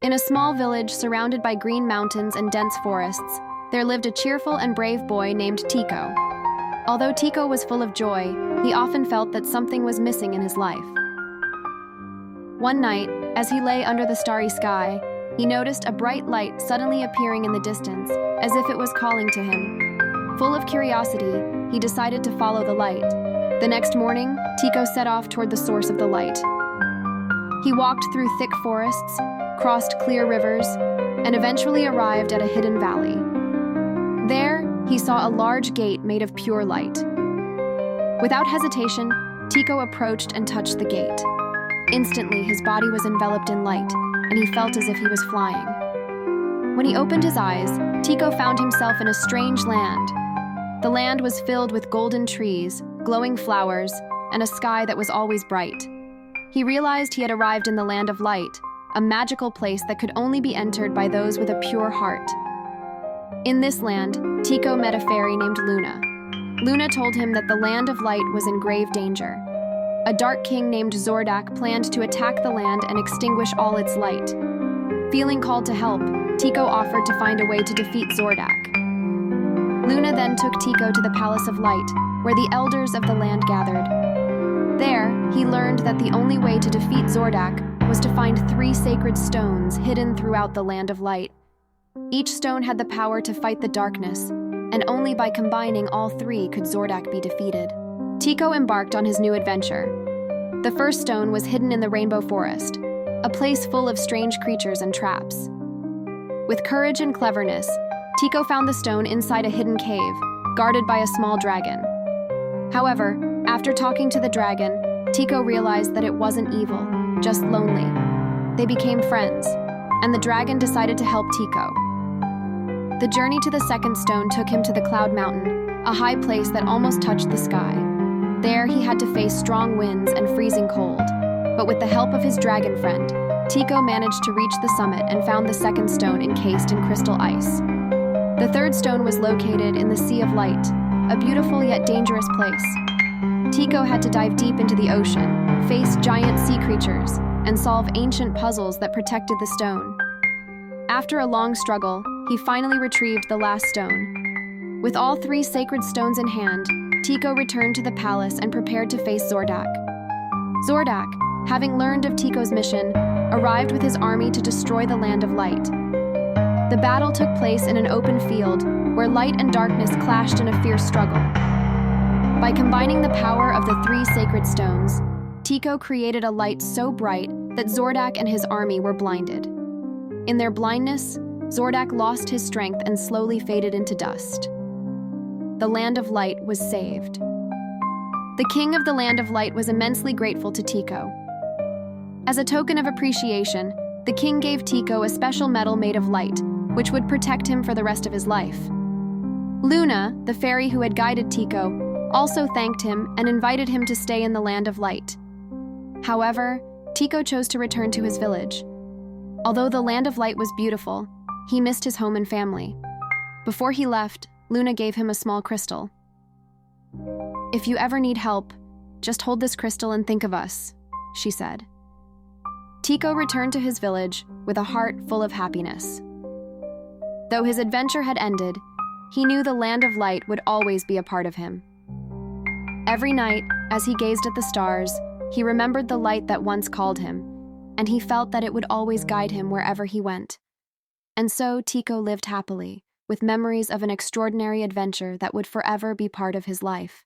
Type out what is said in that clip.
In a small village surrounded by green mountains and dense forests, there lived a cheerful and brave boy named Tiko. Although Tiko was full of joy, he often felt that something was missing in his life. One night, as he lay under the starry sky, he noticed a bright light suddenly appearing in the distance, as if it was calling to him. Full of curiosity, he decided to follow the light. The next morning, Tiko set off toward the source of the light. He walked through thick forests, crossed clear rivers, and eventually arrived at a hidden valley. There, he saw a large gate made of pure light. Without hesitation, Tiko approached and touched the gate. Instantly, his body was enveloped in light, and he felt as if he was flying. When he opened his eyes, Tiko found himself in a strange land. The land was filled with golden trees, glowing flowers, and a sky that was always bright. He realized he had arrived in the land of light, a magical place that could only be entered by those with a pure heart. In this land, Tiko met a fairy named Luna. Luna told him that the land of light was in grave danger. A dark king named Zordak planned to attack the land and extinguish all its light. Feeling called to help, Tiko offered to find a way to defeat Zordak. Luna then took Tiko to the Palace of Light, where the elders of the land gathered. There, he learned that the only way to defeat Zordak was to find 3 sacred stones hidden throughout the land of light. Each stone had the power to fight the darkness, and only by combining all 3 could Zordak be defeated. Tiko embarked on his new adventure. The first stone was hidden in the Rainbow Forest, a place full of strange creatures and traps. With courage and cleverness, Tiko found the stone inside a hidden cave, guarded by a small dragon. However, after talking to the dragon, Tiko realized that it wasn't evil, just lonely. They became friends, and the dragon decided to help Tiko. The journey to the second stone took him to the Cloud Mountain, a high place that almost touched the sky. There, he had to face strong winds and freezing cold. But with the help of his dragon friend, Tiko managed to reach the summit and found the second stone encased in crystal ice. The third stone was located in the Sea of Light, a beautiful yet dangerous place. Tiko had to dive deep into the ocean, face giant sea creatures, and solve ancient puzzles that protected the stone. After a long struggle, he finally retrieved the last stone. With all 3 sacred stones in hand, Tiko returned to the palace and prepared to face Zordak. Zordak, having learned of Tiko's mission, arrived with his army to destroy the land of light. The battle took place in an open field where light and darkness clashed in a fierce struggle. By combining the power of the 3 sacred stones, Tiko created a light so bright that Zordak and his army were blinded. In their blindness, Zordak lost his strength and slowly faded into dust. The land of light was saved. The king of the land of light was immensely grateful to Tiko. As a token of appreciation, the king gave Tiko a special medal made of light, which would protect him for the rest of his life. Luna, the fairy who had guided Tiko, also thanked him and invited him to stay in the land of light. However, Tiko chose to return to his village. Although the land of light was beautiful, he missed his home and family. Before he left, Luna gave him a small crystal. "If you ever need help, just hold this crystal and think of us," she said. Tiko returned to his village with a heart full of happiness. Though his adventure had ended, he knew the land of light would always be a part of him. Every night, as he gazed at the stars, he remembered the light that once called him, and he felt that it would always guide him wherever he went. And so Tiko lived happily, with memories of an extraordinary adventure that would forever be part of his life.